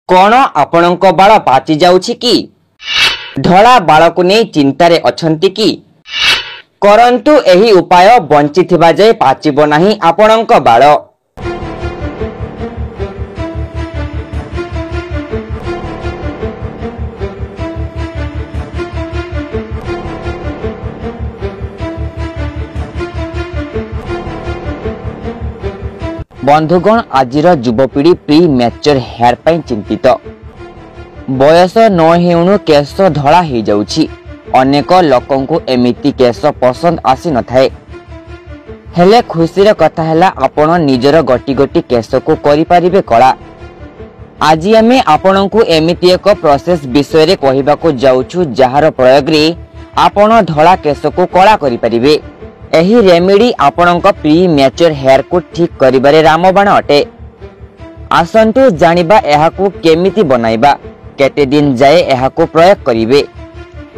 कौन आपणक बाल पाचि जाउछि कि धला बाल को नहीं चिंतारे अछंती कि करंतु एही उपाय बंचिथिबा जाय पाचिबो नाही आपणक बाल। बंधुगण आजिर युवपीढ़ी प्री मैच्योर हेयर पाई चिंतित। बयस न हेउणु केश धला हो जाउछि। अनेक लोकंकु एमिति केश पसंद आसी न थाए। हेले खुशीर कथा हैला आपण निजर गटी गटी केश को करि परिबे कला। आज आमे आपणकु एमिति एक प्रोसेस विषय रे कहिबाको जाउछु जहार प्रयोग रे आपण धला केश को कला करि परिबे। एही रेमेडी आपणक प्री मैच्योर हेयर को ठीक करिबारे रामबाण अटे। आसंतु जानिबा एहाकू केमिति बनाइबा, केते दिन जाए एहाकू प्रयोग करिवे।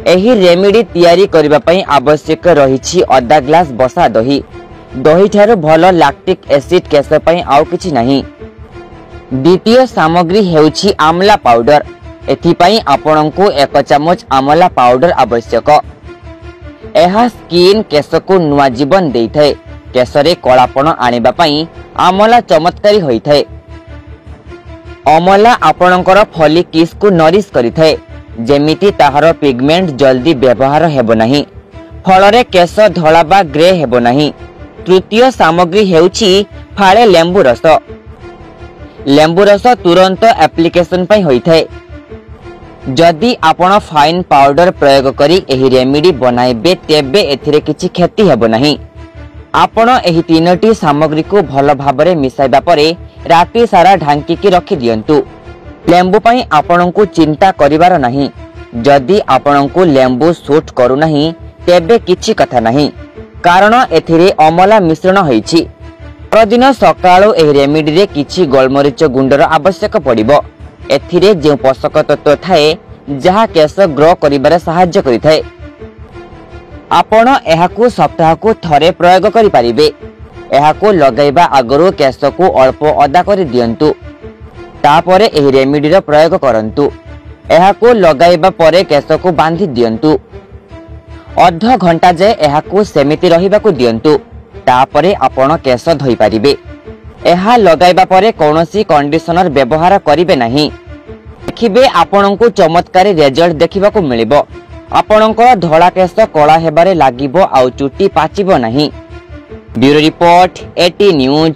एही रेमेडी तयारी करिबा पई आवश्यक रहिछि अधा ग्लास बसा दही। दही ठारो भलो लैक्टिक एसिड केश पई आउ किछि नाही। द्वितीय सामग्री हेउछि आमला पाउडर। एथि पई आपणकू 1 चमच आमला पाउडर आवश्यक। एहा स्किन केश को नुआ जीवन देई थाए। केशरे कलापण आनिबा पई आमला चमत्कारी होई थाए। अमला आपणकर फॉलिकिस को नरिश करि थाए, जेमिति ताहार पिगमेंट जल्दी व्यवहार हेबो नाही, फलरे केश धला बा ग्रे हेबो नाही। तृतीय सामग्री हेउछि फाळे लेंबू रस। लेंबू रस तुरंत एप्लिकेशन पई होई थाए। जदि आपण फाइन पाउडर प्रयोग करी एही रेमेडी बनाइबे तेबे एथिरे किछि क्षति हेबो नाही। आपण एही तीनोटी सामग्री को भल भाबरे मिसाइबा परे राति सारा ढांकी की रखि दियंतु। लेंबू पई आपणकू चिंता करिवार नाही। जदि आपणकू लेंबू सूट करू नाही तेबे किछि कथा नाही, कारण एथिरे अमला मिश्रण होईछि। प्रतिदिन सकाळो एही रेमेडी रे किछि गोलमरीच गुंडर आवश्यक पड़िबो। एथिरे जे पोषक तत्व थाए जहा केश ग्रो करिबारे सहाय्य करिथाए। आपण एहाकू सप्ताह को थरे प्रयोग करि परिबे। एहाकू लगाइबा आगरो केश को अल्प अदा करि दियंतु। तापरे एही रेमेडी रो प्रयोग करंतु। एहाकू लगाइबा परे केश को बांधी दियंतु। अर्ध घंटा जे एहाकू सेमिति रहिबाकू दियंतु। तापरे आपण केश धोई परिबे। एहा लगाइबा परे कौनसी कंडीशनर व्यवहार करिवे नाही। देखिबे आपणकू चमत्कारी रिजल्ट देखिबाकू मिलिबो। आपणकर धला केश कला हेबारे लागिबो आउ चुटी पाचिबो नाही। Bureau report, eighty news.